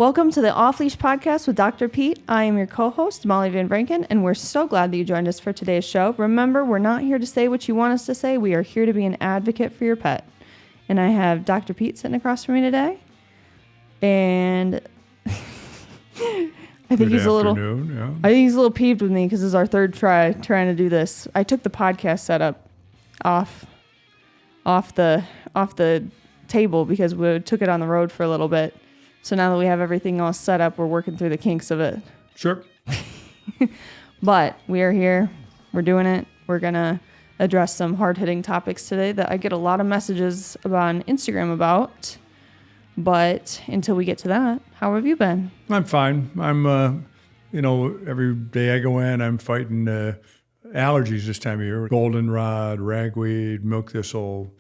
Welcome to the Off Leash Podcast with Dr. Pete. I am your co-host, Molly Van Branken, and we're so glad that you joined us for today's show. Remember, we're not here to say what you want us to say. We are here to be an advocate for your pet. And I have Dr. Pete sitting across from me today. And I think he's a little peeved with me because this is our third try trying to do this. I took the podcast setup off the table because we took it on the road for a little bit. So now that we have everything all set up, we're working through the kinks of it. Sure. But we are here. We're doing it. We're going to address some hard-hitting topics today that I get a lot of messages on Instagram about. But until we get to that, how have you been? I'm fine. I'm, every day I go in, I'm fighting allergies this time of year. Goldenrod, ragweed, milk thistle,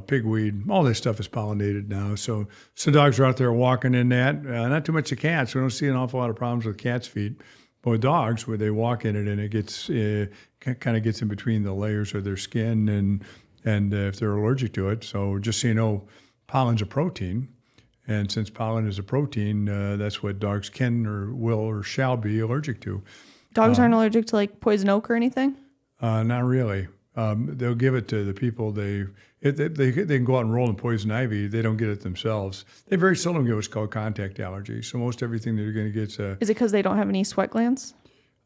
pigweed, all this stuff is pollinated now. So dogs are out there walking in that. Not too much of cats. We don't see an awful lot of problems with cats' feet. But with dogs, where they walk in it and it gets kind of gets in between the layers of their skin and if they're allergic to it. So just so you know, pollen's a protein. And since pollen is a protein, that's what dogs can or will or shall be allergic to. Dogs aren't allergic to like poison oak or anything? Not really. They'll give it to the people they can go out and roll in poison ivy. They don't get it themselves. They very seldom get what's called contact allergy. So most everything they're going to get is Is it because they don't have any sweat glands?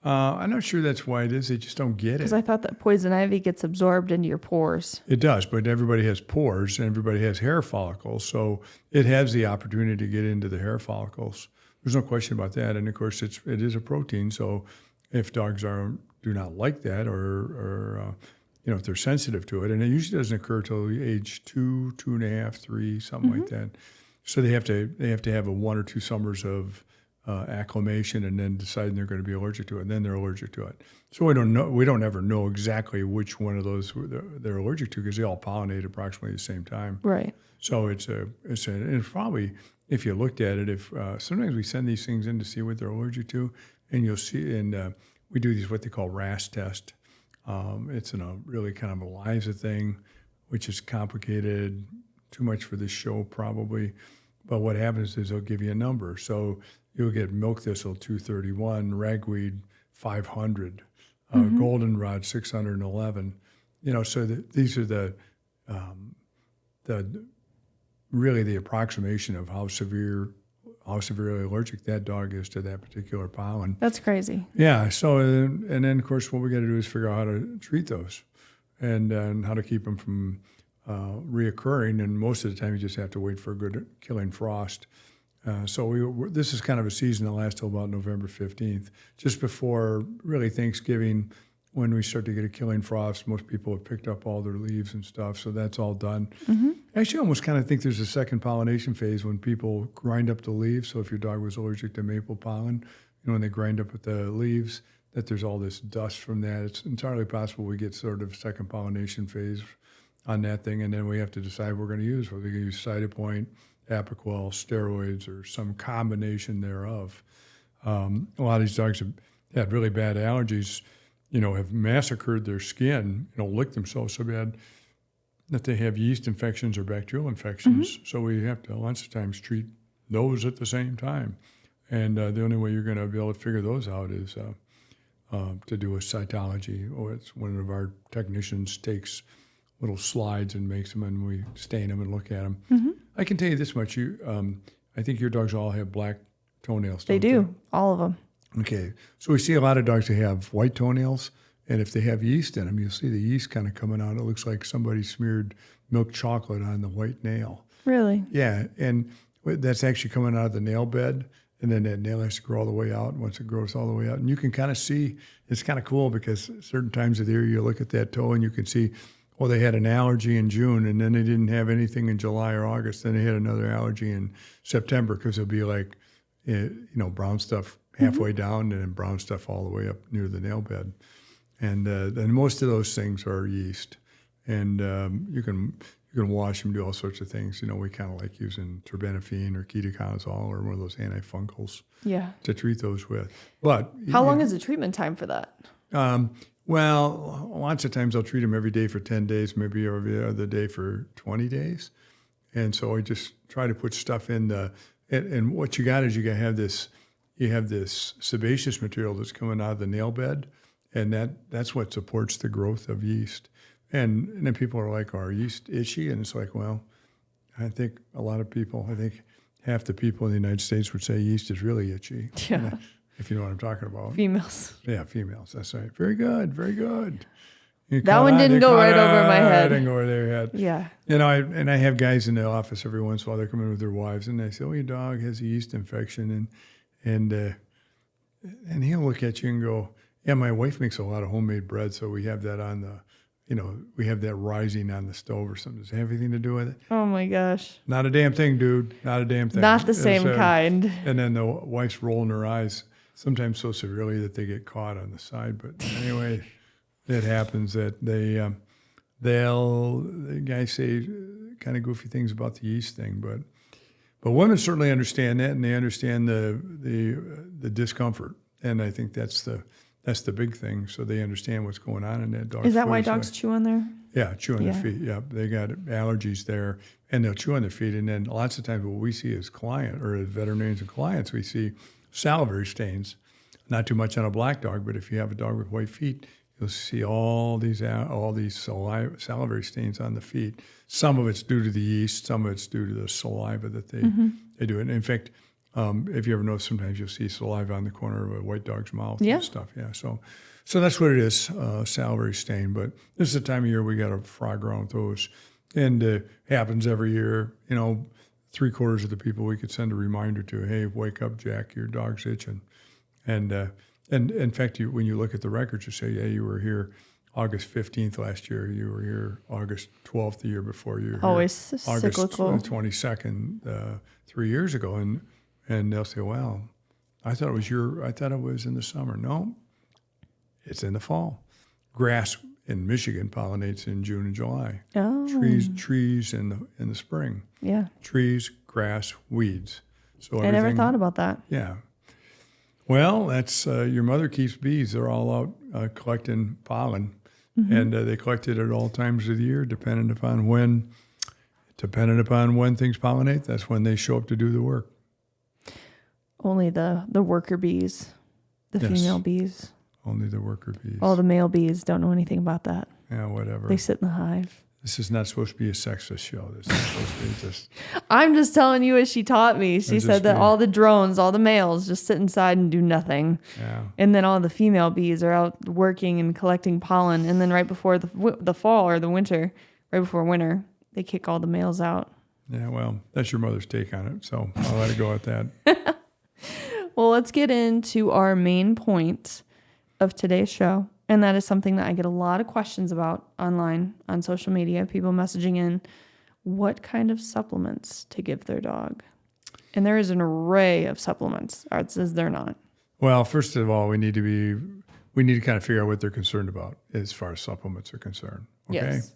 I'm not sure that's why it is. They just don't get it. Because I thought that poison ivy gets absorbed into your pores. It does, but everybody has pores and everybody has hair follicles. So it has the opportunity to get into the hair follicles. There's no question about that. And of course, it is a protein. So if dogs do not like that or if they're sensitive to it, and it usually doesn't occur till age 2, 2.5, 3, something like that. So they have to have a 1 or 2 summers of acclimation and then deciding they're going to be allergic to it, and then they're allergic to it. So we don't ever know exactly which one of those they're allergic to because they all pollinate approximately at the same time. Right. So it's probably, if you looked at it, if sometimes we send these things in to see what they're allergic to, and you'll see, and we do these what they call RAS test. It's really kind of a ELISA thing, which is complicated, too much for this show probably. But what happens is they'll give you a number. So you'll get milk thistle 231, ragweed 500, goldenrod 611. So these are the really the approximation of how severely allergic that dog is to that particular pollen. That's crazy. Yeah. So and then of course what we got to do is figure out how to treat those, and how to keep them from reoccurring. And most of the time you just have to wait for a good killing frost. So this is kind of a season that lasts till about November 15th, just before really Thanksgiving, when we start to get a killing frost. Most people have picked up all their leaves and stuff, so that's all done. Actually, I almost kind of think there's a second pollination phase when people grind up the leaves. So if your dog was allergic to maple pollen, when they grind up with the leaves, that there's all this dust from that. It's entirely possible we get sort of second pollination phase on that thing, and then we have to decide what we're going to use, whether we're going to use Cytopoint, Apoquel, steroids, or some combination thereof. A lot of these dogs have had really bad allergies, have massacred their skin, licked themselves so bad that they have yeast infections or bacterial infections. So we have to lots of times treat those at the same time. And the only way you're going to be able to figure those out is to do a cytology, or it's one of our technicians takes little slides and makes them, and we stain them and look at them. I can tell you this much: I think your dogs all have black toenails. They do, all of them. Okay, so we see a lot of dogs that have white toenails, and if they have yeast in them, you'll see the yeast kind of coming out. It looks like somebody smeared milk chocolate on the white nail. Really? Yeah, and that's actually coming out of the nail bed, and then that nail has to grow all the way out. Once it grows all the way out, and you can kind of see, it's kind of cool because certain times of the year you look at that toe and you can see, well, they had an allergy in June, and then they didn't have anything in July or August. Then they had another allergy in September, because it'll be like, brown stuff halfway down and then brown stuff all the way up near the nail bed. And then most of those things are yeast. And you can wash them, do all sorts of things. We kind of like using terbinafine or ketoconazole or one of those antifungals to treat those with. But how long is the treatment time for that? Well, lots of times I'll treat them every day for 10 days, maybe every other day for 20 days. And so I just try to put stuff in the and what you got is you have this sebaceous material that's coming out of the nail bed, and that's what supports the growth of yeast. And then people are like, are yeast itchy? And it's like, well, I think half the people in the United States would say yeast is really itchy. Yeah. If you know what I'm talking about. Females. Yeah, females. That's right. Very good. Very good. That one didn't go right over my head. Didn't go over their head. Yeah. I have guys in the office every once in a while. They come in with their wives, and they say, "Oh, your dog has a yeast infection," and he'll look at you and go, "Yeah, my wife makes a lot of homemade bread, so we have that on the." We have that rising on the stove or something. Does it have anything to do with it? Oh, my gosh. Not a damn thing, dude. Not a damn thing. Not the same kind. And then the wife's rolling her eyes, sometimes so severely that they get caught on the side. But anyway, it happens that the guys say kind of goofy things about the yeast thing. But women certainly understand that, and they understand the discomfort. And I think that's the big thing. So they understand what's going on in that dog's Is that foot. why dogs chew on their? Yeah, chew on their feet. Yeah, they got allergies there, and they'll chew on their feet. And then lots of times what we see as as veterinarians and clients, we see salivary stains. Not too much on a black dog, but if you have a dog with white feet, you'll see all these salivary stains on the feet. Some of it's due to the yeast, some of it's due to the saliva that they do. And in fact, if you ever notice, sometimes you'll see saliva on the corner of a white dog's mouth and stuff. Yeah, so that's what it is, salivary stain. But this is the time of year we got to frog around with those, and it happens every year. 3/4 of the people we could send a reminder to, hey, wake up, Jack, your dog's itching. And in fact, when you look at the records, you say, yeah, you were here August 15th last year. You were here August 12th the year before. You were always here cyclical. August 22nd 3 years ago, and they'll say, well, I thought it was in the summer. No, it's in the fall. Grass in Michigan pollinates in June and July. Oh. Trees in the spring. Yeah. Trees, grass, weeds. So I never thought about that. Yeah. Well, that's your mother keeps bees. They're all out collecting pollen, and they collect it at all times of the year, depending upon when things pollinate. That's when they show up to do the work. Only the worker bees, the female bees. Only the worker bees. All the male bees don't know anything about that. Yeah, whatever. They sit in the hive. This is not supposed to be a sexist show. This is supposed to be just... I'm just telling you as she taught me. She said that all the drones, all the males just sit inside and do nothing. Yeah. And then all the female bees are out working and collecting pollen. And then right before the fall or the winter, right before winter, they kick all the males out. Yeah, well, that's your mother's take on it. So I'll let it go at that. Well, let's get into our main point of today's show. And that is something that I get a lot of questions about online, on social media, people messaging in what kind of supplements to give their dog. And there is an array of supplements. Art says they're not. Well, first of all, we need to kind of figure out what they're concerned about as far as supplements are concerned. Okay? Yes.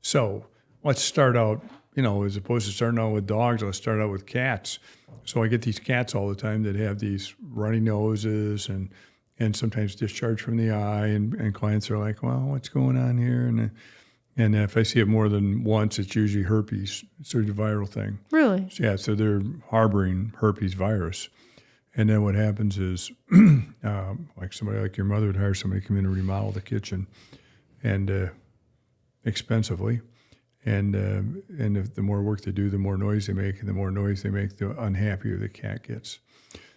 So let's start out, as opposed to starting out with dogs, let's start out with cats. So I get these cats all the time that have these runny noses and sometimes discharge from the eye, and clients are like, well, what's going on here? And if I see it more than once, it's usually herpes. It's a viral thing. Really? So they're harboring herpes virus. And then what happens is, like somebody like your mother would hire somebody to come in and remodel the kitchen, and expensively. And if the more work they do, the more noise they make, and the more noise they make, the unhappier the cat gets.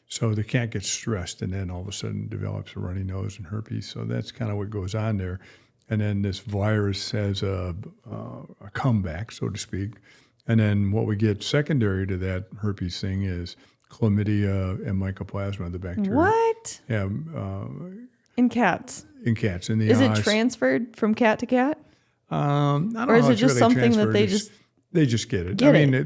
So the cat gets stressed, and then all of a sudden develops a runny nose and herpes. So that's kind of what goes on there. And then this virus has a comeback, so to speak. And then what we get secondary to that herpes thing is chlamydia and mycoplasma, the bacteria. What? Yeah. In cats? In cats. In the Is eyes. it transferred from cat to cat? I don't know or is how it it's just really something that transferred. They just get it.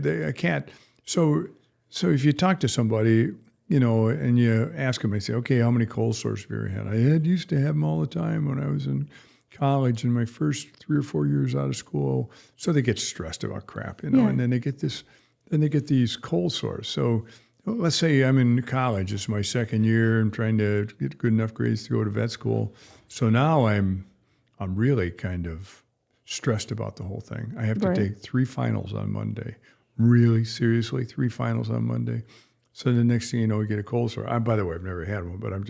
A cat. So if you talk to somebody, and you ask them, I say, okay, how many cold sores have you ever had? I used to have them all the time when I was in college in my first 3 or 4 years out of school. So they get stressed about crap, and then they get these cold sores. So let's say I'm in college, it's my second year, I'm trying to get good enough grades to go to vet school. So now I'm really kind of stressed about the whole thing. I have to take 3 finals on Monday. Really seriously, 3 finals on Monday. So the next thing you know, we get a cold sore. By the way, I've never had one, but I'm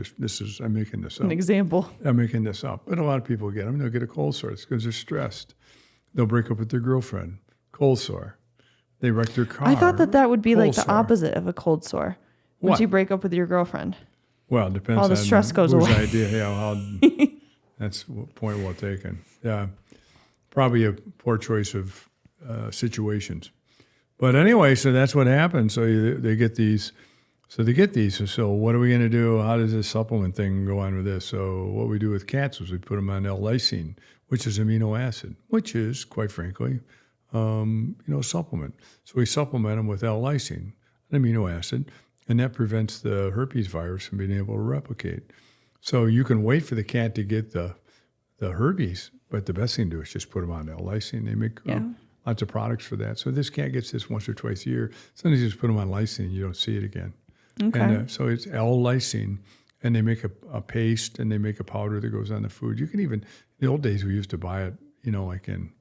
making this up. An example. I'm making this up. But a lot of people get them. They'll get a cold sore. It's because they're stressed. They'll break up with their girlfriend. Cold sore. They wreck their car. I thought that would be like the sore. opposite of a cold sore. Once you break up with your girlfriend. Well, it depends all the stress goes whose away. idea. That's a point well taken. Yeah, probably a poor choice of situations. But anyway, so that's what happens. So they get these. So what are we going to do? How does this supplement thing go on with this? So what we do with cats is we put them on L-lysine, which is amino acid, which is, quite frankly, supplement. So we supplement them with L-lysine, an amino acid, and that prevents the herpes virus from being able to replicate. So you can wait for the cat to get the herpes, but the best thing to do is just put them on L-lysine. They make lots of products for that. So this cat gets this once or twice a year. Sometimes you just put them on lysine, you don't see it again. Okay. And so it's L-lysine, and they make a paste, and they make a powder that goes on the food. You can even, in the old days, we used to buy it, like in,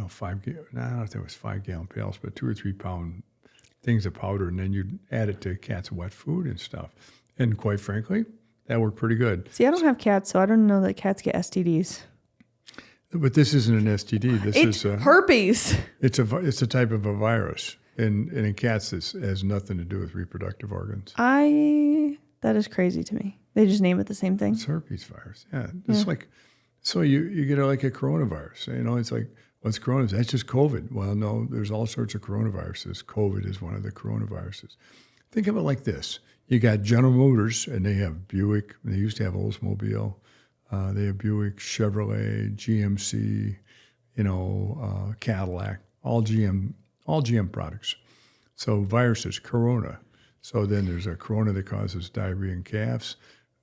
5 gallon, I don't know if there was 5 gallon pails, but 2 or 3 pound things of powder, and then you'd add it to cats' wet food and stuff. And quite frankly, that worked pretty good. See, I don't have cats, so I don't know that cats get STDs. But this isn't an STD. It's herpes. It's a type of a virus, and in cats, this has nothing to do with reproductive organs. That is crazy to me. They just name it the same thing. It's herpes virus. Yeah, it's like, so you get like a coronavirus. It's like, what's coronavirus? That's just COVID. Well, no, there's all sorts of coronaviruses. COVID is one of the coronaviruses. Think of it like this. You got General Motors, and they have Buick. They used to have Oldsmobile. They have Buick, Chevrolet, GMC, Cadillac, all GM products. So viruses, corona. So then there's a corona that causes diarrhea in calves,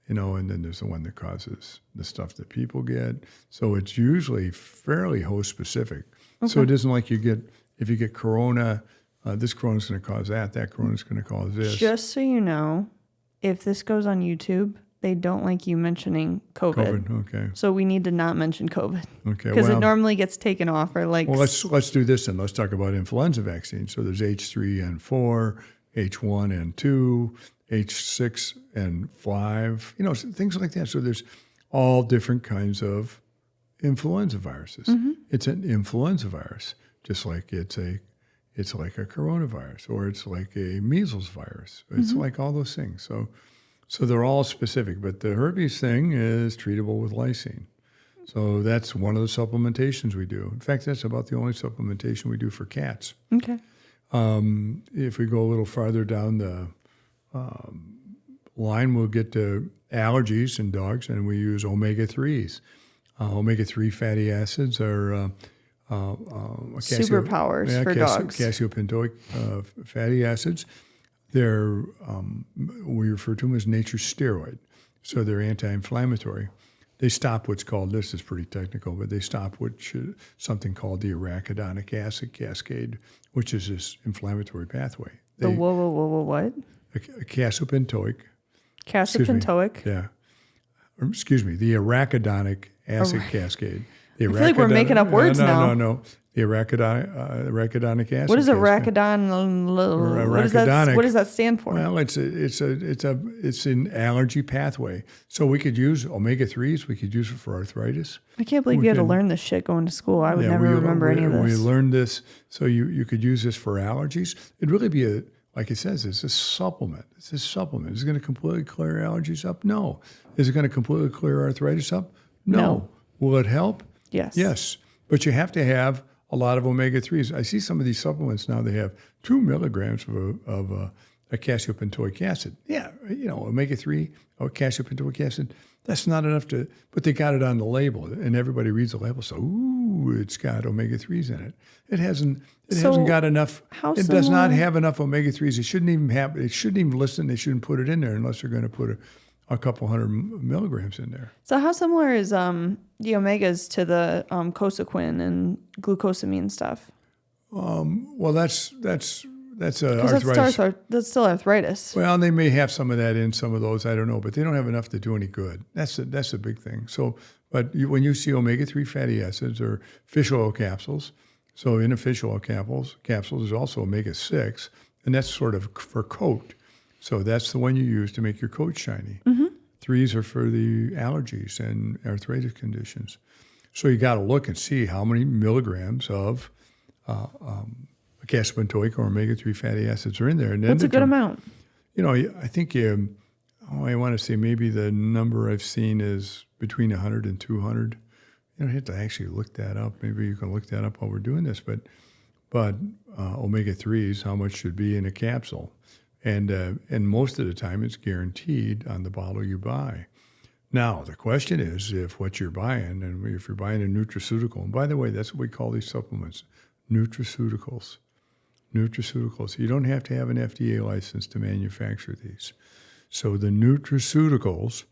and then there's the one that causes the stuff that people get. So it's usually fairly host specific. Okay. So it isn't like if you get corona, this corona is going to cause that corona is going to cause this. Just so you know, if this goes on YouTube, they don't like you mentioning COVID. Okay. So we need to not mention COVID. Okay. Because it normally gets taken off or like. Well, let's do this then. Let's talk about influenza vaccines. So there's H3N4, H1N2, H6N5, things like that. So there's all different kinds of influenza viruses. Mm-hmm. It's an influenza virus, just like it's like a coronavirus, or it's like a measles virus. It's like all those things. So they're all specific, but the herpes thing is treatable with lysine. So that's one of the supplementations we do. In fact, that's about the only supplementation we do for cats. Okay. If we go a little farther down the line, we'll get to allergies in dogs, and we use omega-3s. Omega-3 fatty acids are superpowers for dogs. Cassiopentoic fatty acids. They're we refer to them as nature's steroid. So they're anti-inflammatory. They stop what's called, this is pretty technical, but they stop something called the arachidonic acid cascade, which is this inflammatory pathway. What? Cassiopentoic. Cassiopentoic? Yeah. The arachidonic acid cascade. I feel like we're making up words now. No. The arachidonic acid. What is arachidon? What does that stand for? Well, it's an allergy pathway. So we could use omega-3s. We could use it for arthritis. I can't believe you had to learn this shit going to school. I would never remember any of this. We learned this. So you could use this for allergies. It'd really be like it says, it's a supplement. It's a supplement. Is it going to completely clear allergies up? No. Is it going to completely clear arthritis up? No. Will it help? Yes. Yes. But you have to have a lot of omega-3s. I see some of these supplements now, they have 2 milligrams of a cassiopentoic acid. Yeah, omega-3 or cassiopentoic acid, that's not enough but they got it on the label, and everybody reads the label, so, it's got omega-3s in it. It hasn't got enough, it does not have enough omega-3s. It shouldn't even listen, they shouldn't put it in there unless they're going to put a couple hundred milligrams in there. So how similar is the omegas to the cosequin and glucosamine stuff? Well, that's arthritis. That's still arthritis. Well, they may have some of that in some of those. I don't know, but they don't have enough to do any good. That's a big thing. So, but when you see omega-3 fatty acids or fish oil capsules, so in a fish oil capsules, there's also omega-6, and that's sort of for coat. So that's the one you use to make your coat shiny. 3s are for the allergies and arthritis conditions. So you got to look and see how many milligrams of casabentoic or omega-3 fatty acids are in there. And then what's a good amount? I think I want to say maybe the number I've seen is between 100 and 200. You have to actually look that up. Maybe you can look that up while we're doing this. But omega-3s, how much should be in a capsule? And most of the time, it's guaranteed on the bottle you buy. Now, the question is if what you're buying, and if you're buying a nutraceutical, and by the way, that's what we call these supplements, nutraceuticals. Nutraceuticals. You don't have to have an FDA license to manufacture these. So the nutraceuticals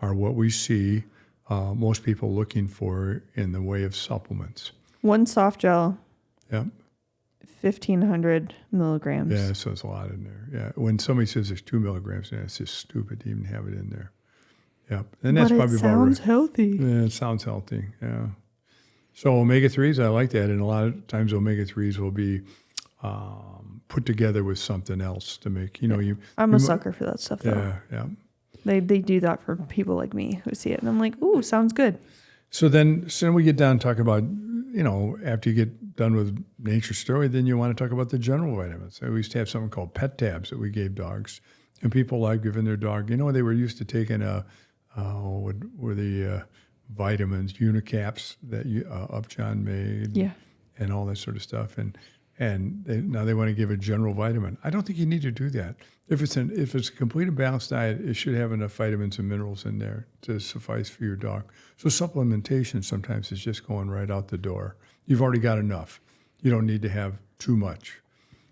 are what we see most people looking for in the way of supplements. One soft gel. Yep. 1,500 milligrams. Yeah, so it's a lot in there. Yeah, when somebody says there's 2 milligrams in it, it's just stupid to even have it in there. Yep, and that's probably about right. It sounds healthy. Yeah, it sounds healthy. Yeah. So omega-3s, I like that, and a lot of times omega-3s will be put together with something else to make. I'm a sucker for that stuff, though. Yeah. They do that for people like me who see it, and I'm like, ooh, sounds good. So then we get down and talk about, after you get done with nature's story, then you want to talk about the general vitamins. So we used to have something called pet tabs that we gave dogs, and people like giving their dog. They were used to taking vitamins, Unicaps that Upjohn made, and all that sort of stuff, and now they want to give a general vitamin. I don't think you need to do that. If it's a complete and balanced diet, it should have enough vitamins and minerals in there to suffice for your dog. So supplementation sometimes is just going right out the door. You've already got enough. You don't need to have too much.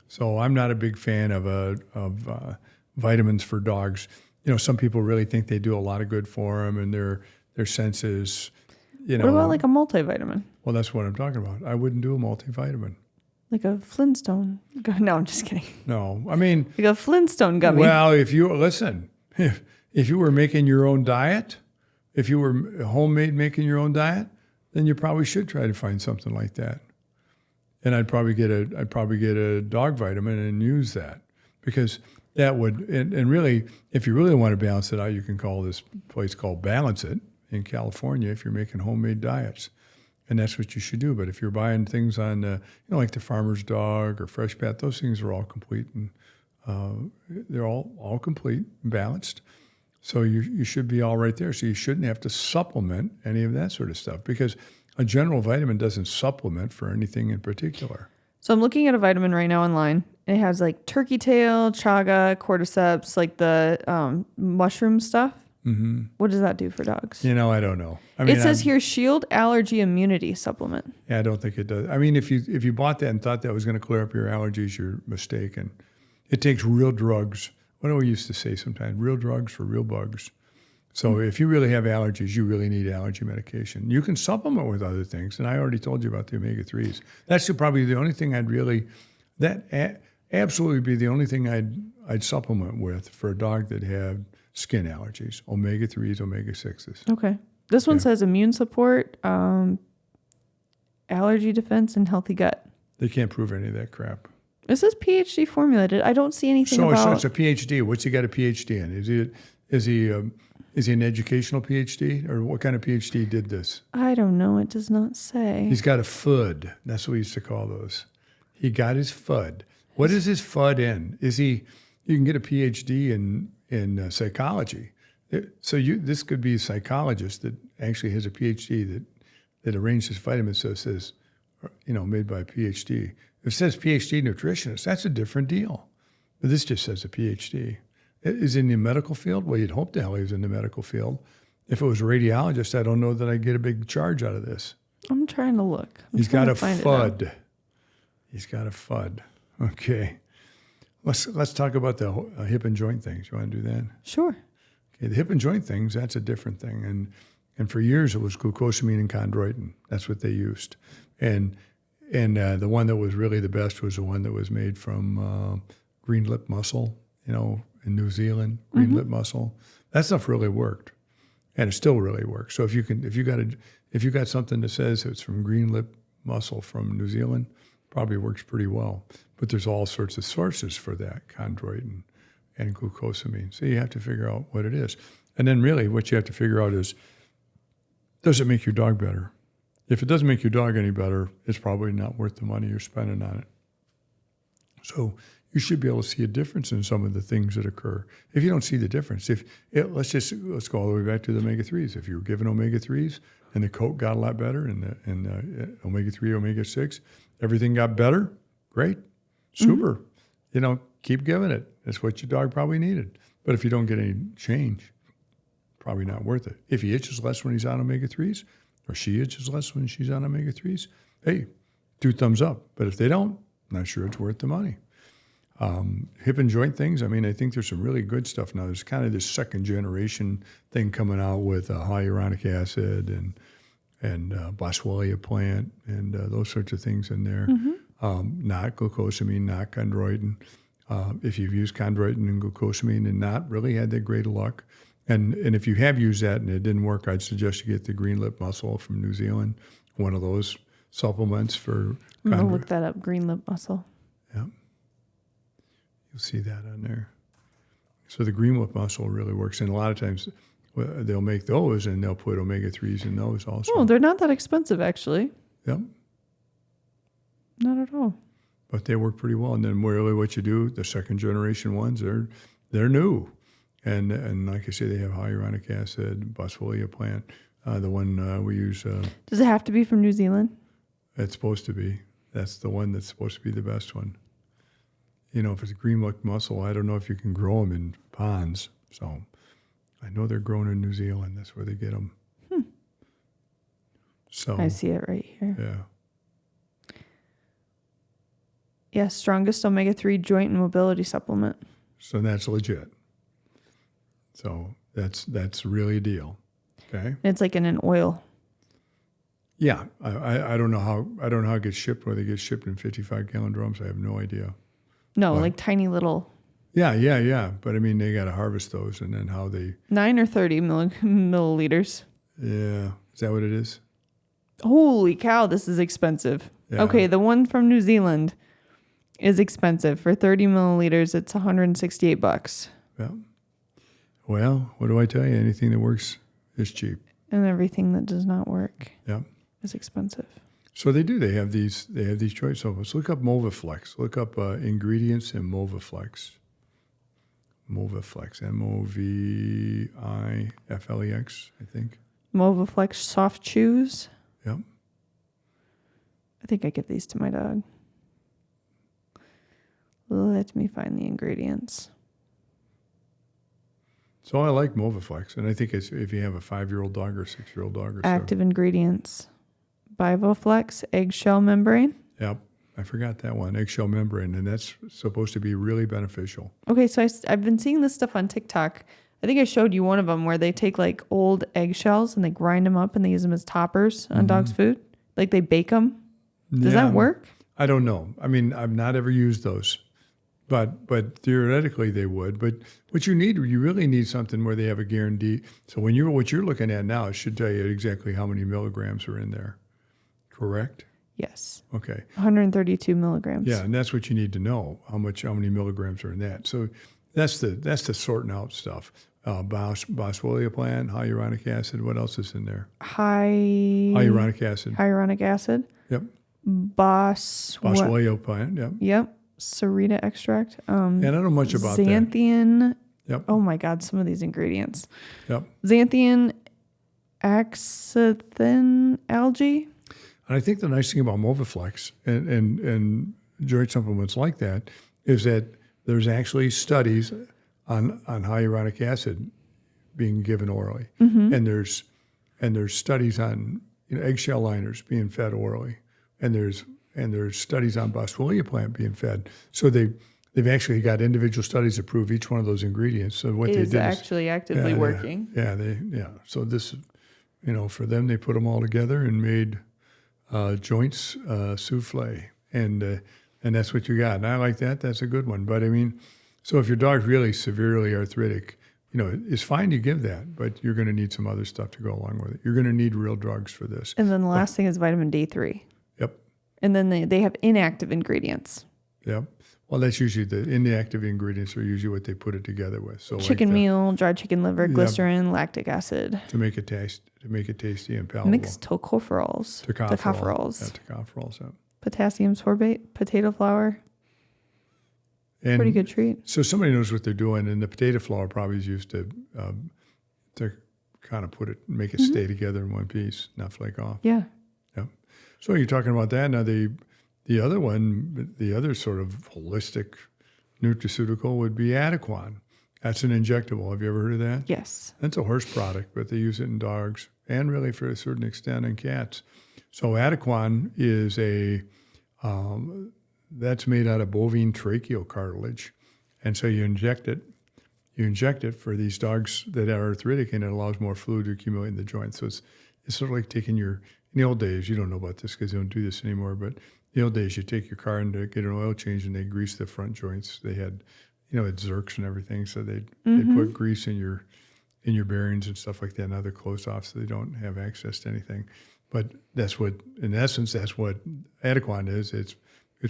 So I'm not a big fan of vitamins for dogs. Some people really think they do a lot of good for them, and their senses. What about like a multivitamin? Well, that's what I'm talking about. I wouldn't do a multivitamin. Like a Flintstone. No, I'm just kidding. No, I mean like a Flintstone gummy. Well, if you were making your own diet, if you were homemade making your own diet, then you probably should try to find something like that. And I'd probably get a dog vitamin and use that, because that would and really, if you really want to balance it out, you can call this place called Balance It in California if you're making homemade diets. And that's what you should do. But if you're buying things on, like the Farmer's Dog or Fresh Pat, those things are all complete, and they're all complete and balanced. So you should be all right there. So you shouldn't have to supplement any of that sort of stuff, because a general vitamin doesn't supplement for anything in particular. So I'm looking at a vitamin right now online. It has like turkey tail, chaga, cordyceps, like the mushroom stuff. Mm-hmm. What does that do for dogs? I don't know. It says here Shield Allergy Immunity Supplement. Yeah, I don't think it does. I mean, if you bought that and thought that was going to clear up your allergies, you're mistaken. It takes real drugs. What do we used to say sometimes? Real drugs for real bugs. So if you really have allergies, you really need allergy medication. You can supplement with other things, and I already told you about the omega-3s. That's probably the only thing absolutely be the only thing I'd supplement with for a dog that had skin allergies, omega-3s, omega-6s. Okay. This one says immune support, allergy defense, and healthy gut. They can't prove any of that crap. It says PhD formulated. I don't see anything about... So it's a PhD. What's he got a PhD in? Is he an educational PhD? Or what kind of PhD did this? I don't know. It does not say. He's got a FUD. That's what we used to call those. He got his FUD. What is his FUD in? You can get a PhD in psychology. This could be a psychologist that actually has a PhD that arranged his vitamins, so it says, made by a PhD. If it says PhD nutritionist, that's a different deal. But this just says a PhD. Is he in the medical field? Well, you'd hope the hell he was in the medical field. If it was a radiologist, I don't know that I'd get a big charge out of this. I'm trying to look. He's got a FUD. He's got a FUD. Okay. Let's talk about the hip and joint things. You want to do that? Sure. Okay, the hip and joint things, that's a different thing. And for years it was glucosamine and chondroitin. That's what they used. And the one that was really the best was the one that was made from green lip mussel, in New Zealand, green lip mussel. That stuff really worked. And it still really works. So if you got something that says it's from green lip mussel from New Zealand, probably works pretty well. But there's all sorts of sources for that, chondroitin and glucosamine. So you have to figure out what it is. And then really what you have to figure out is, does it make your dog better? If it doesn't make your dog any better, it's probably not worth the money you're spending on it. So you should be able to see a difference in some of the things that occur. If you don't see the difference, let's go all the way back to the omega-3s. If you were given omega-3s and the coat got a lot better and the omega-3, omega-6, everything got better, great, super. Keep giving it. That's what your dog probably needed. But if you don't get any change, probably not worth it. If he itches less when he's on omega-3s, or she itches less when she's on omega-3s, hey, 2 thumbs up. But if they don't, not sure it's worth the money. Hip and joint things, I think there's some really good stuff now. There's kind of this second generation thing coming out with hyaluronic acid and boswellia plant and those sorts of things in there. Not glucosamine, not chondroitin. If you've used chondroitin and glucosamine and not really had that great luck, and if you have used that and it didn't work, I'd suggest you get the green lip mussel from New Zealand, one of those supplements for I'm going to look that up, green lip mussel. Yeah. You'll see that on there. So the green lip mussel really works. And a lot of times they'll make those and they'll put omega-3s in those also. Oh, they're not that expensive, actually. Yep. Not at all. But they work pretty well. And then really what you do, the second generation ones, they're new. And like I say, they have hyaluronic acid, boswellia plant. The one we use. Does it have to be from New Zealand? It's supposed to be. That's the one that's supposed to be the best one. If it's a green lip mussel, I don't know if you can grow them in ponds. So I know they're grown in New Zealand. That's where they get them. So I see it right here. Yeah. Yeah, strongest omega-3 joint and mobility supplement. So that's legit. So that's really a deal. Okay. And it's like in an oil. Yeah, I don't know how it gets shipped. Whether it gets shipped in 55-gallon drums, I have no idea. No, like tiny little. Yeah. But they got to harvest those, and then how they 9 or 30 milliliters. Yeah, is that what it is? Holy cow, this is expensive. Yeah. Okay, the one from New Zealand is expensive. For 30 milliliters, it's $168. Yeah. Well, what do I tell you? Anything that works is cheap. And everything that does not work is expensive. So they do. They have these choice supplements. Look up Moviflex. Look up ingredients in Moviflex. Moviflex, Moviflex, I think. Moviflex soft chews. Yep. I think I give these to my dog. Let me find the ingredients. So I like Moviflex, and I think it's if you have a 5-year-old dog or a 6-year-old dog or so. Active ingredients. Bivoflex, eggshell membrane. Yep, I forgot that one, eggshell membrane, and that's supposed to be really beneficial. Okay, so I've been seeing this stuff on TikTok. I think I showed you one of them where they take like old eggshells and they grind them up and they use them as toppers on dogs' food. Like they bake them. Does that work? I don't know. I've not ever used those. But theoretically they would. But what you really need something where they have a guarantee. So what you're looking at now, it should tell you exactly how many milligrams are in there. Correct? Yes. Okay. 132 milligrams. Yeah, and that's what you need to know, how many milligrams are in that. So that's the sorting out stuff. Boswellia plant, hyaluronic acid. What else is in there? Hyaluronic acid. Hyaluronic acid. Yep. Boswellia plant. Yep. Yep. Cerita extract. And I don't know much about xanthian. Yep. Oh my God, some of these ingredients. Yep. Xanthian axanthin algae. And I think the nice thing about Moviflex and joint supplements like that is that there's actually studies on hyaluronic acid being given orally, and there's studies on eggshell liners being fed orally, and there's studies on Boswellia plant being fed. So they've actually got individual studies to prove each one of those ingredients. So what they did is actually actively working. So this, for them, they put them all together and made joints souffle, and that's what you got. And I like that. That's a good one. But so if your dog's really severely arthritic, it's fine to give that, but you're going to need some other stuff to go along with it. You're going to need real drugs for this. And then the last thing is vitamin D3. Yep. And then they have inactive ingredients. Yep. Well, that's usually in the active ingredients are usually what they put it together with. So chicken meal, dried chicken liver, glycerin, lactic acid. To make it tasty and palatable. Mixed tocopherols. Tocopherols. Yeah. Potassium sorbate, potato flour. And pretty good treat. So somebody knows what they're doing, and the potato flour probably is used to kind of make it stay together in one piece, not flake off. Yeah. Yeah. So you're talking about that. Now the other one, the other sort of holistic nutraceutical would be Adequan. That's an injectable. Have you ever heard of that? Yes. That's a horse product, but they use it in dogs and really for a certain extent in cats. So Adequan is that's made out of bovine tracheal cartilage. And so you inject it for these dogs that are arthritic, and it allows more fluid to accumulate in the joints. So it's sort of like taking in the old days, you don't know about this because they don't do this anymore, but in the old days you take your car and to get an oil change and they grease the front joints. They had, it's Zerks and everything. So they put grease in your bearings and stuff like that. Now they're closed off so they don't have access to anything. But in essence, that's what Adequan is. It's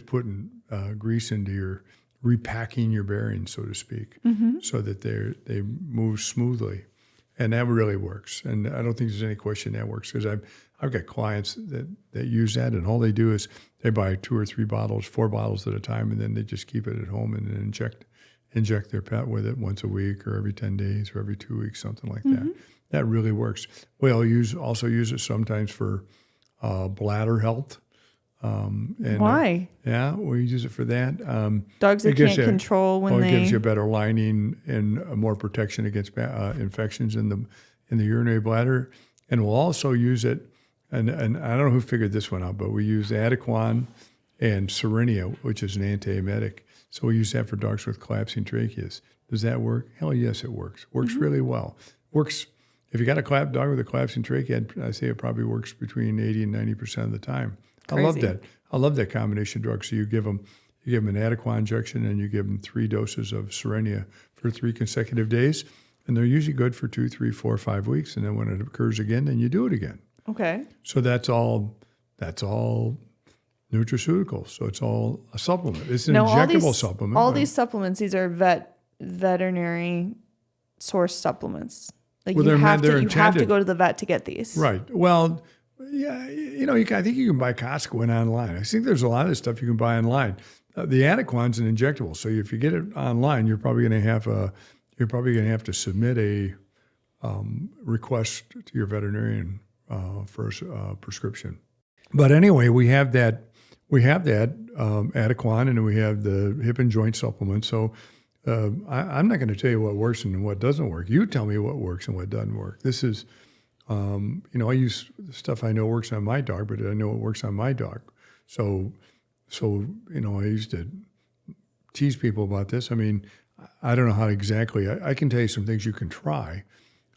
putting grease into repacking your bearings, so to speak, so that they move smoothly. And that really works. And I don't think there's any question that works because I've got clients that use that, and all they do is they buy 2 or 3 bottles, 4 bottles at a time, and then they just keep it at home and then inject their pet with it once a week or every 10 days or every 2 weeks, something like that. That really works. We also use it sometimes for bladder health. Why? We use it for that. Dogs that can't control when it gives you a better lining and more protection against infections in the urinary bladder. And we'll also use it, and I don't know who figured this one out, but we use Adequan and Serenia, which is an antiemetic. So we use that for dogs with collapsing tracheas. Does that work? Hell yes, it works. Works really well. Works. If you got a dog with a collapsing trachea, I say it probably works between 80 and 90% of the time. Crazy. I love that. I love that combination of drugs. So you give them an Adequan injection and you give them 3 doses of Serenia for 3 consecutive days. And they're usually good for 2, 3, 4, 5 weeks. And then when it occurs again, then you do it again. Okay. So that's all nutraceuticals. So it's all a supplement. It's an injectable supplement. All these supplements, these are veterinary source supplements. Like you have to go to the vet to get these. Right. Well, yeah, I think you can buy Costco and online. I think there's a lot of stuff you can buy online. The Adequan's an injectable, so if you get it online, you're probably going to have to submit a request to your veterinarian for a prescription. But anyway, we have that Adequan, and we have the hip and joint supplement. So I'm not going to tell you what works and what doesn't work. You tell me what works and what doesn't work. This is. I use stuff I know works on my dog, but I know it works on my dog. So I used to tease people about this. I mean, I don't know how exactly. I can tell you some things you can try,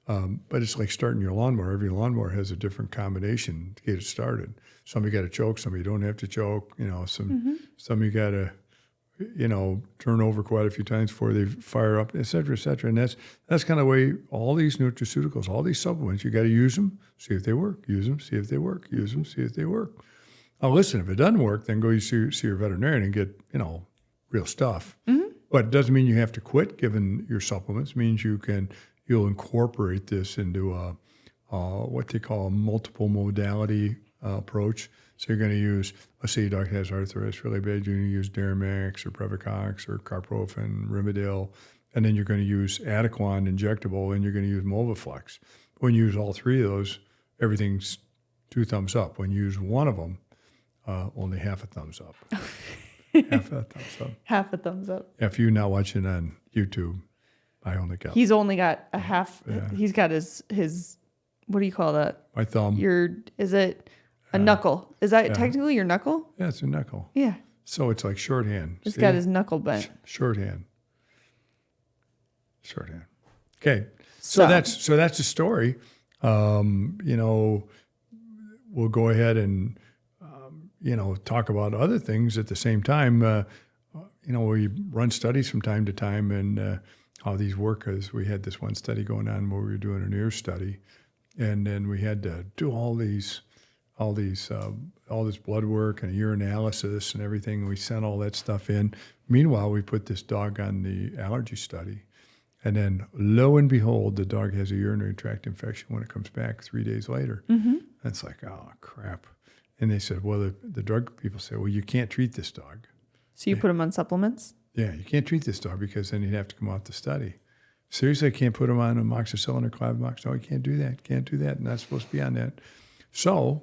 but it's like starting your lawnmower. Every lawnmower has a different combination to get it started. Some you got to choke, some you don't have to choke. Some you got to turn over quite a few times before they fire up, et cetera, et cetera. And that's kind of the way all these nutraceuticals, all these supplements, you got to use them, see if they work. Use them, see if they work. Use them, see if they work. Now, listen, if it doesn't work, then go see your veterinarian and get, real stuff. But it doesn't mean you have to quit giving your supplements. It means you'll incorporate this into what they call a multiple modality approach. So you're going to use, let's say your dog has arthritis really bad, you're going to use Deramax or Previcox or Carprofen, Rimadyl, and then you're going to use Adequan injectable, and you're going to use Movaflex. When you use all 3 of those, everything's 2 thumbs up. When you use one of them, only half a thumbs up. Half a thumbs up. Half a thumbs up. If you're not watching on YouTube, I only got. He's only got a half. Yeah. He's got his. What do you call that? My thumb. Is it a knuckle? Is that technically your knuckle? Yeah, it's a knuckle. Yeah. So it's like shorthand. He's got his knuckle bent. Shorthand. Okay. So that's the story. We'll go ahead and talk about other things at the same time. We run studies from time to time, and how these work. As we had this one study going on where we were doing an ear study, and then we had to do all these all this blood work and urinalysis and everything. We sent all that stuff in. Meanwhile, we put this dog on the allergy study. And then, lo and behold, the dog has a urinary tract infection when it comes back 3 days later. And it's like, oh, crap. And they said, well, the drug people said, well, you can't treat this dog. So you put him on supplements? Yeah, you can't treat this dog because then he'd have to come off the study. Seriously, I can't put him on amoxicillin or Clavamox. No, you can't do that. Can't do that. Not supposed to be on that. So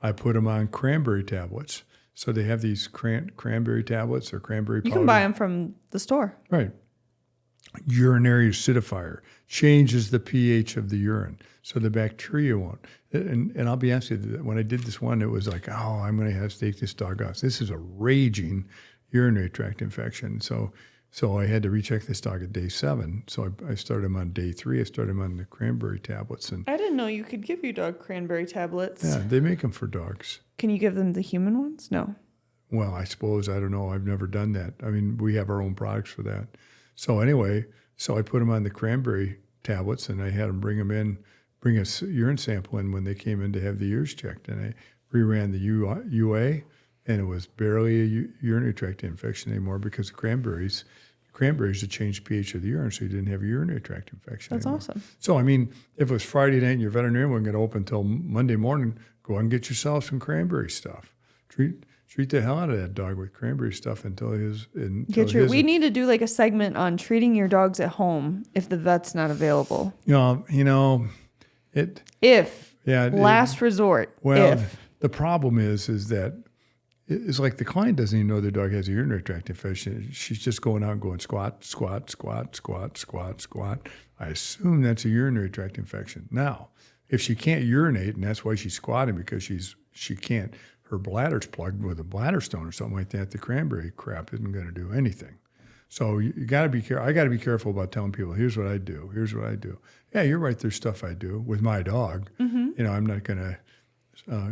I put him on cranberry tablets. So they have these cranberry tablets or cranberry powder. You can buy them from the store. Right. Urinary acidifier changes the pH of the urine, so the bacteria won't. And I'll be honest with you, when I did this one, it was like, oh, I'm going to have to take this dog off. This is a raging urinary tract infection. So I had to recheck this dog at day 7. So I started him on day 3. I started him on the cranberry tablets. And I didn't know you could give your dog cranberry tablets. yeah, they make them for dogs. Can you give them the human ones? No. Well, I suppose. I don't know. I've never done that. I mean, we have our own products for that. So anyway, I put them on the cranberry tablets, and I had them bring a urine sample in when they came in to have the ears checked. And I reran the UA, and it was barely a urinary tract infection anymore because the cranberries had changed pH of the urine, so you didn't have a urinary tract infection That's anymore. awesome. So, I mean, if it was Friday night and your veterinarian wasn't going to open until Monday morning, go out and get yourself some cranberry stuff. Treat the hell out of that dog with cranberry stuff until we need to do like a segment on treating your dogs at home if the vet's not available. Last resort. Well, the problem is that it's like the client doesn't even know their dog has a urinary tract infection. She's just going out and going squat, squat, squat, squat, squat, squat. I assume that's a urinary tract infection. Now, if she can't urinate, and that's why she's squatting because she can't. Her bladder's plugged with a bladder stone or something like that, the cranberry crap isn't going to do anything. So you got to be careful. I got to be careful about telling people, here's what I do. Here's what I do. Yeah, you're right. There's stuff I do with my dog. I'm not going to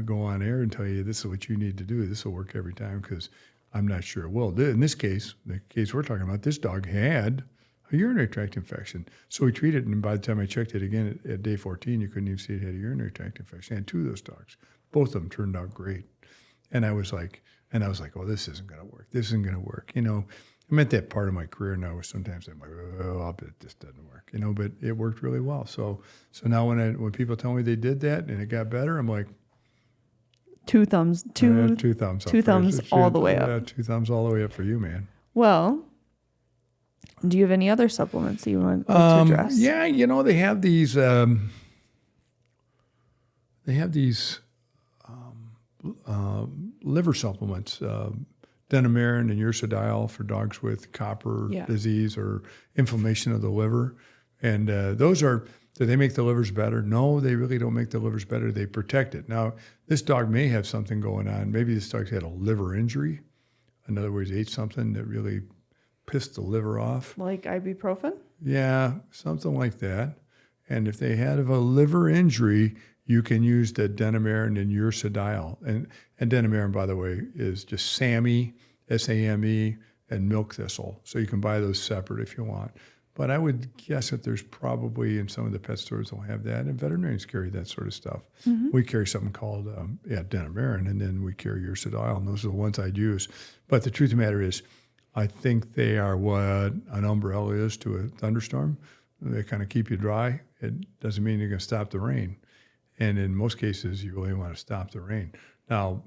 go on air and tell you this is what you need to do. This will work every time because I'm not sure it will. In this case, the case we're talking about, this dog had a urinary tract infection. So we treated it, and by the time I checked it again at day 14, you couldn't even see it had a urinary tract infection. I had 2 of those dogs. Both of them turned out great. And I was like, oh, this isn't going to work. This isn't going to work. I'm at that part of my career now where sometimes I'm like, oh, I'll bet this doesn't work. But it worked really well. So now when people tell me they did that and it got better, I'm like, 2 thumbs, two thumbs up. 2 thumbs all the way up. Yeah, 2 thumbs all the way up for you, man. Well, do you have any other supplements that you want to address? Yeah, they have these. Liver supplements, Denamarin and Ursodiol for dogs with copper disease or inflammation of the liver. And do they make the livers better? No, they really don't make the livers better. They protect it. Now, this dog may have something going on. Maybe this dog's had a liver injury. In other words, ate something that really pissed the liver off. Like ibuprofen? Yeah, something like that. And if they had a liver injury, you can use the Denamarin and Ursodiol. And Denamarin, by the way, is just SAMe, S-A-M-E, and milk thistle. So you can buy those separate if you want. But I would guess that there's probably in some of the pet stores they'll have that. And veterinarians carry that sort of stuff. We carry something called Denamarin, and then we carry Ursodiol, and those are the ones I'd use. But the truth of the matter is, I think they are what an umbrella is to a thunderstorm. They kind of keep you dry. It doesn't mean you're going to stop the rain. And in most cases, you really want to stop the rain. Now,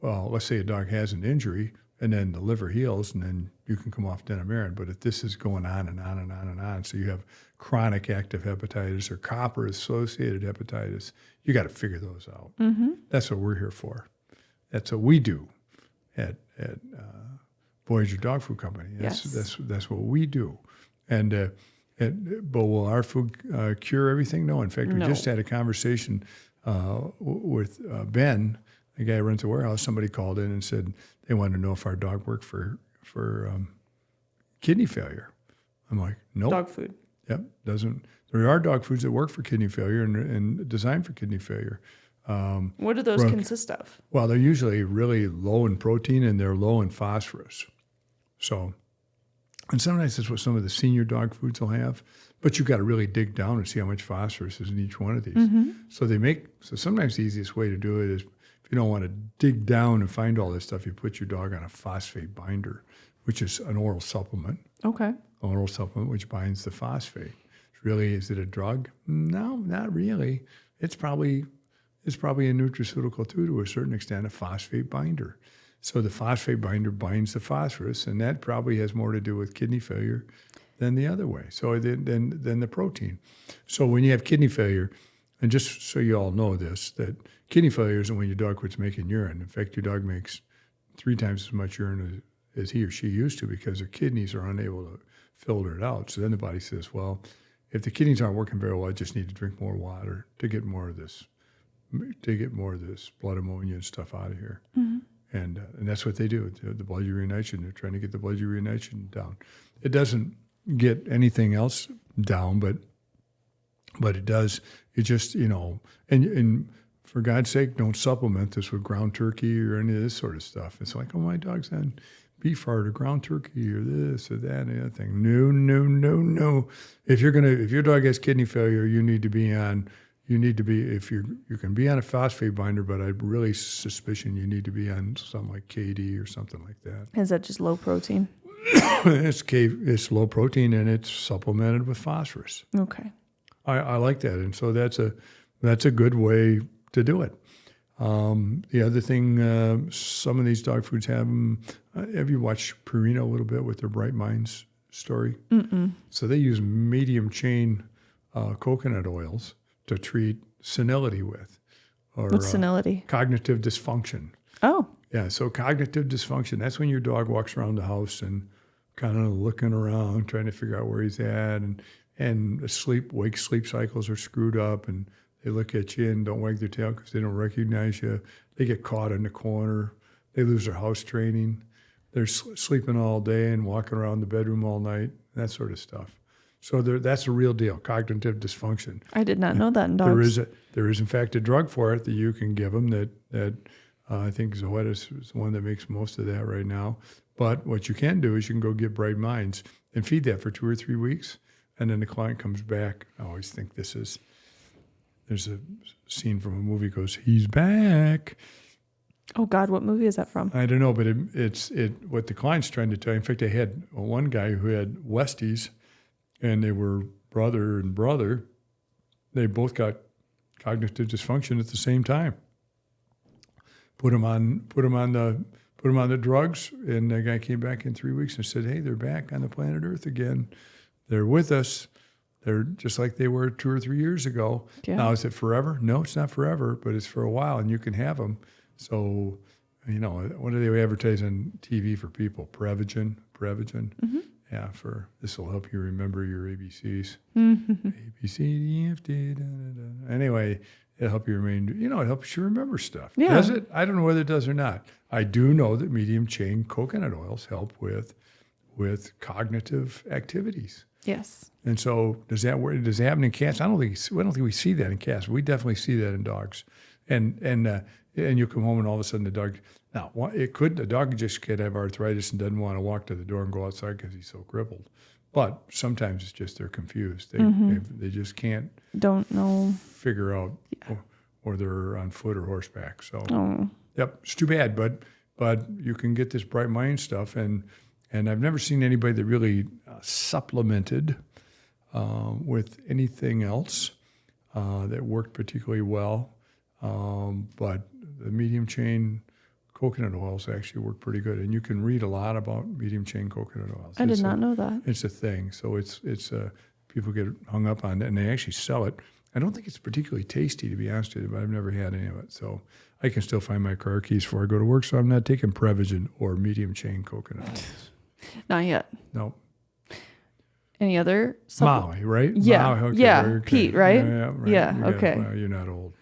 let's say a dog has an injury, and then the liver heals, and then you can come off Denamarin. But if this is going on and on and on and on, so you have chronic active hepatitis or copper-associated hepatitis, you got to figure those out. That's what we're here for. That's what we do at Voyager Dog Food Company. That's what we do. But will our food cure everything? No. In fact, we just had a conversation with Ben, the guy who runs the warehouse. Somebody called in and said they wanted to know if our dog worked for kidney failure. I'm like, nope. Dog food. Yep, doesn't. There are dog foods that work for kidney failure and designed for kidney failure. What do those consist of? Well, they're usually really low in protein and they're low in phosphorus. So. And sometimes that's what some of the senior dog foods will have, but you've got to really dig down and see how much phosphorus is in each one of these. So sometimes the easiest way to do it is if you don't want to dig down and find all this stuff, you put your dog on a phosphate binder, which is an oral supplement. Okay. An oral supplement which binds the phosphate. Really, is it a drug? No, not really. It's probably a nutraceutical too, to a certain extent, a phosphate binder. So the phosphate binder binds the phosphorus, and that probably has more to do with kidney failure than the other way. So than the protein. So when you have kidney failure, and just so you all know this, that kidney failure isn't when your dog quits making urine. In fact, your dog makes 3 times as much urine as he or she used to because their kidneys are unable to filter it out. So then the body says, well, if the kidneys aren't working very well, I just need to drink more water to get more of this blood ammonia and stuff out of here. Mm-hmm. And that's what they do. The blood urea nitrogen, they're trying to get the blood urea nitrogen down. It doesn't get anything else down, but it does. It just, and for God's sake, don't supplement this with ground turkey or any of this sort of stuff. It's like, oh, my dog's on beef heart or ground turkey or this or that and the other thing. No. If your dog has kidney failure, if you can be on a phosphate binder, but I really suspicion you need to be on something like KD or something like that. Is that just low protein? It's low protein and it's supplemented with phosphorus. Okay. I like that, and so that's a good way to do it. The other thing, some of these dog foods have them. Have you watched Purina a little bit with their Bright Minds story? Mm-mm. So they use medium chain coconut oils to treat senility with. What's senility? Cognitive dysfunction. Oh. Yeah, so cognitive dysfunction, that's when your dog walks around the house and kind of looking around, trying to figure out where he's at, and wake sleep cycles are screwed up, and they look at you and don't wag their tail because they don't recognize you. They get caught in the corner. They lose their house training. They're sleeping all day and walking around the bedroom all night, that sort of stuff. So that's a real deal, cognitive dysfunction. I did not know that in dogs. There is in fact a drug for it that you can give them that I think Zoetis is the one that makes most of that right now. But what you can do is you can go get Bright Minds and feed that for 2 or 3 weeks, and then the client comes back. I always think there's a scene from a movie goes, he's back. Oh God, what movie is that from? I don't know, but it's what the client's trying to tell you. In fact, I had one guy who had Westies, and they were brother and brother. They both got cognitive dysfunction at the same time. Put them on the drugs, and the guy came back in 3 weeks and said, "Hey, they're back on the planet Earth again. They're with us. They're just like they were 2 or 3 years ago." Yeah. Now, is it forever? No, it's not forever, but it's for a while, and you can have them. So, what do they advertise on TV for people? Prevagen. Mm-hmm. Yeah, this will help you remember your ABCs. Mm-hmm. A, B, C, D, F, D, da, da, da. Anyway, it'll help you it helps you remember stuff. Yeah. Does it? I don't know whether it does or not. I do know that medium chain coconut oils help with cognitive activities. Yes. And so does that work? Does it happen in cats? I don't think we see that in cats. We definitely see that in dogs. And you come home and all of a sudden the dog. Now the dog just could have arthritis and doesn't want to walk to the door and go outside because he's so crippled. But sometimes it's just they're confused. They just don't know, figure out, or they're on foot or horseback. So yep, it's too bad. But you can get this Bright Mind stuff, and I've never seen anybody that really supplemented with anything else that worked particularly well. But the medium chain coconut oils actually work pretty good, and you can read a lot about medium chain coconut oils. I did not know that. It's a thing. So it's people get hung up on it, and they actually sell it. I don't think it's particularly tasty, to be honest with you, but I've never had any of it. So I can still find my car keys before I go to work, so I'm not taking Prevagen or medium chain coconut oils. Not yet. No. Any other? Molly, right? Yeah. Molly, okay, yeah. Okay. Pete, right? Yeah, right. Yeah, okay. Well, you're not old.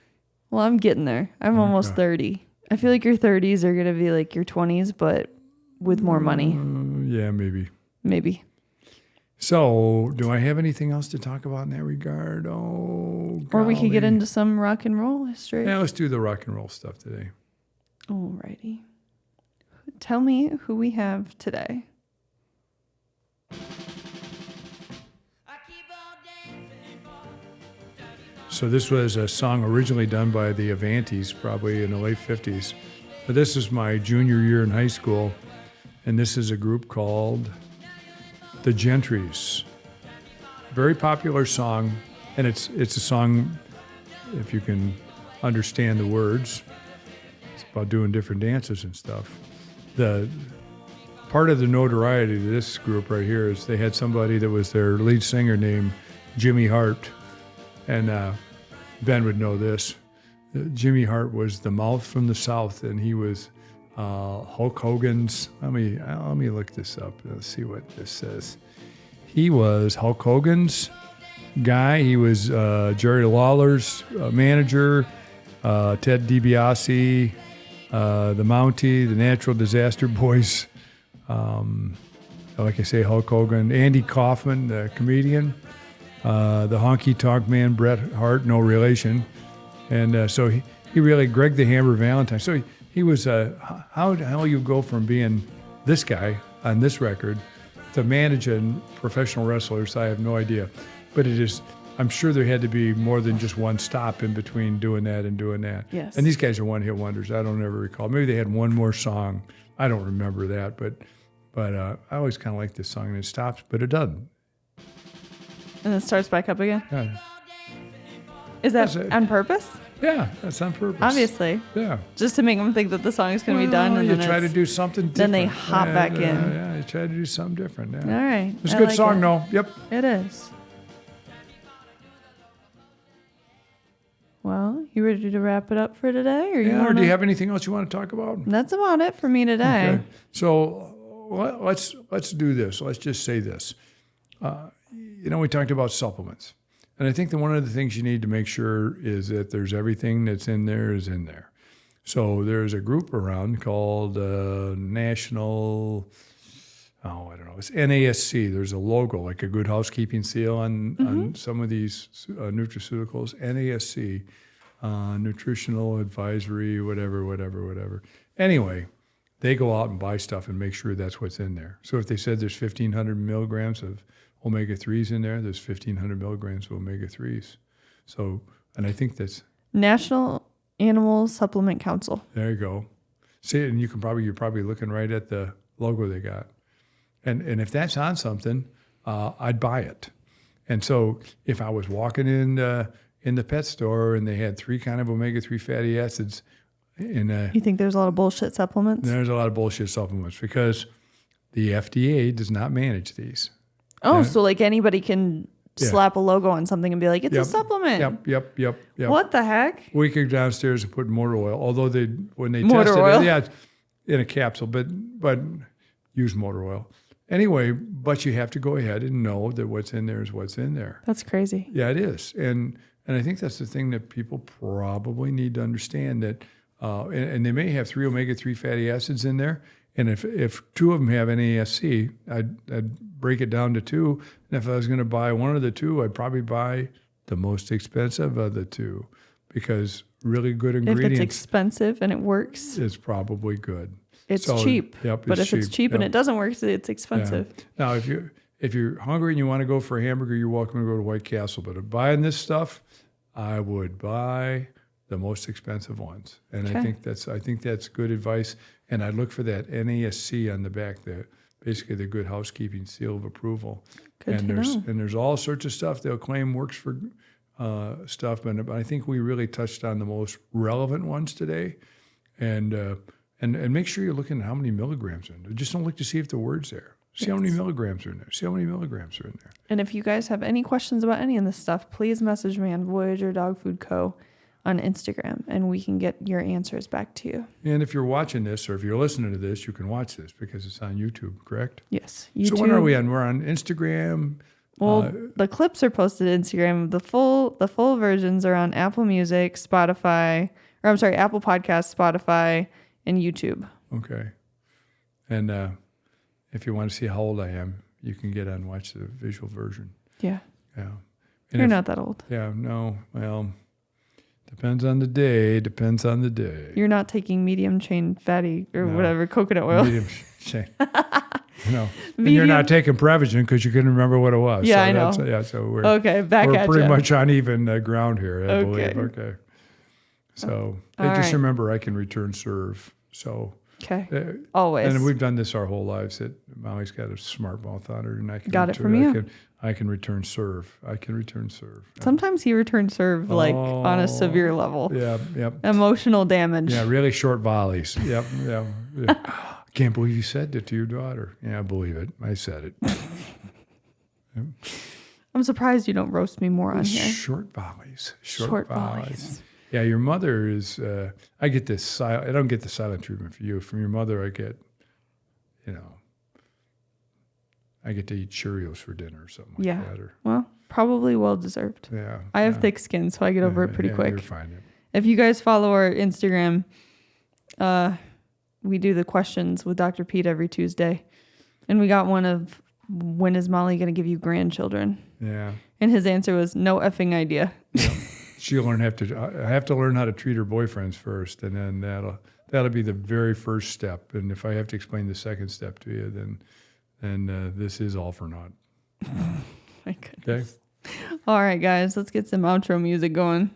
Well, I'm getting there. I'm almost 30. I feel like your 30s are going to be like your 20s, but with more money. Yeah, maybe. Maybe. So, do I have anything else to talk about in that regard? Oh, golly. Or we could get into some rock and roll history. Yeah, let's do the rock and roll stuff today. Alrighty. Tell me who we have today. So this was a song originally done by the Avantis, probably in the late 50s. But this is my junior year in high school, and this is a group called the Gentrys. Very popular song, and it's a song, if you can understand the words, it's about doing different dances and stuff. The part of the notoriety of this group right here is they had somebody that was their lead singer named Jimmy Hart, and Ben would know this. Jimmy Hart was the mouth from the South, and he was Hulk Hogan's. Let me look this up. Let's see what this says. He was Hulk Hogan's guy. He was Jerry Lawler's manager. Ted DiBiase, the Mountie, the Natural Disaster Boys. Like I say, Hulk Hogan, Andy Kaufman, the comedian, the honky tonk man Bret Hart, no relation. And so he really, Greg the Hammer Valentine. So he was, how you go from being this guy on this record to managing professional wrestlers, I have no idea. But it is, I'm sure there had to be more than just one stop in between doing that and doing that. Yes. And these guys are one-hit wonders. I don't ever recall. Maybe they had one more song. I don't remember that, but I always kind of like this song, and it stops, but it doesn't. And then starts back up again? Yeah. Is that on purpose? Yeah, that's on purpose. Obviously. Yeah. Just to make them think that the song is going to be done. And you then try to do something different. Then they hop back in. Yeah, you try to do something different. Yeah. All right. It's a good song, though. Yep. It is. Well, you ready to wrap it up for today? Or do you have anything else you want to talk about? That's about it for me today. Okay. So let's do this. Let's just say this. We talked about supplements. And I think that one of the things you need to make sure is that there's everything that's in there is in there. So there's a group around called National, I don't know, it's NASC. There's a logo, like a Good Housekeeping seal on some of these nutraceuticals. NASC, Nutritional Advisory, whatever. Anyway, they go out and buy stuff and make sure that's what's in there. So if they said there's 1,500 milligrams of omega-3s in there, there's 1,500 milligrams of omega-3s. So, and I think that's National Animal Supplement Council. There you go. See, and you're probably looking right at the logo they got. And if that's on something, I'd buy it. And so if I was walking in the pet store and they had 3 kind of omega-3 fatty acids you think there's a lot of bullshit supplements? There's a lot of bullshit supplements because the FDA does not manage these. Oh, so like anybody can slap a logo on something and be like, it's a supplement. Yep. What the heck? We could go downstairs and put motor oil, although when they motor tested oil? it, in a capsule, but use motor oil. Anyway, but you have to go ahead and know that what's in there is what's in there. That's crazy. Yeah, it is. And I think that's the thing that people probably need to understand that, and they may have 3 omega-3 fatty acids in there. And if 2 of them have NASC, I'd break it down to 2. And if I was going to buy one of the 2, I'd probably buy the most expensive of the 2 because really good ingredients. If it's expensive and it works, it's probably good. It's cheap. Yep, but if it's cheap and it doesn't work, it's expensive. Yeah. Now, if you're hungry and you want to go for a hamburger, you're welcome to go to White Castle. But buying this stuff, I would buy the most expensive ones. And I think that's good advice. And I'd look for that NASC on the back, basically the Good Housekeeping seal of approval. Good to know. And there's all sorts of stuff they'll claim works for stuff, but I think we really touched on the most relevant ones today. And make sure you're looking at how many milligrams are in there. Just don't look to see if the word's there. See how many milligrams are in there. See how many milligrams are in there. And if you guys have any questions about any of this stuff, please message me on Voyager Dog Food Co. on Instagram, and we can get your answers back to you. And if you're watching this or if you're listening to this, you can watch this because it's on YouTube, correct? Yes. YouTube. So when are we on? We're on Instagram. Well, the clips are posted to Instagram. The full versions are on Apple Music, Spotify, Apple Podcasts, Spotify, and YouTube. Okay. And if you want to see how old I am, you can get on and watch the visual version. Yeah. Yeah. You're not that old. Yeah, no. Well, depends on the day. You're not taking medium chain fatty or whatever, coconut oil. Medium chain. And you're not taking Prevagen because you couldn't remember what it was. Yeah, so I know. So we're at pretty you. much on even ground here, I Okay. believe. Okay. So All just right. remember, I can return serve. So Always. and we've done this our whole lives. That Molly's got a smart mouth on her, and I can Got it from you. I can return serve. I can return serve. Sometimes he returns serve on a severe level. Yeah, yep. Emotional damage. Yeah, really short volleys. Yep, yeah. Can't believe you said that to your daughter. Yeah, I believe it. I said it. Yep. I'm surprised you don't roast me more on here. Short volleys. Short volleys. Yeah, your mother is. I get this. I don't get the silent treatment for you. From your mother, I get. I get to eat Cheerios for dinner or something like that. Well, probably well deserved. Yeah. I have thick skin, so I get over it pretty quick. You're fine. Yeah. If you guys follow our Instagram, we do the questions with Dr. Pete every Tuesday. And we got one of, when is Molly going to give you grandchildren? Yeah. And his answer was, no effing idea. Yeah. She'll have to learn how to treat her boyfriends first, and then that'll be the very first step. And if I have to explain the second step to you, then this is all for naught. My goodness. Okay. All right, guys, let's get some outro music going.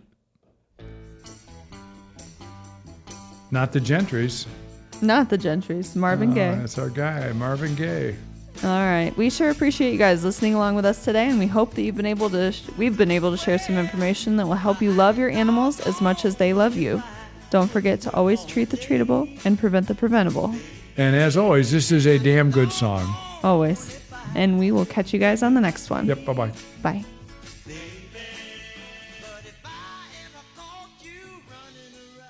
Not the Gentrys. Not the Gentrys. Marvin Gaye. That's our guy, Marvin Gaye. All right. We sure appreciate you guys listening along with us today, and we hope that we've been able to share some information that will help you love your animals as much as they love you. Don't forget to always treat the treatable and prevent the preventable. And as always, this is a damn good song. Always. And we will catch you guys on the next one. Yep. Bye-bye. Bye.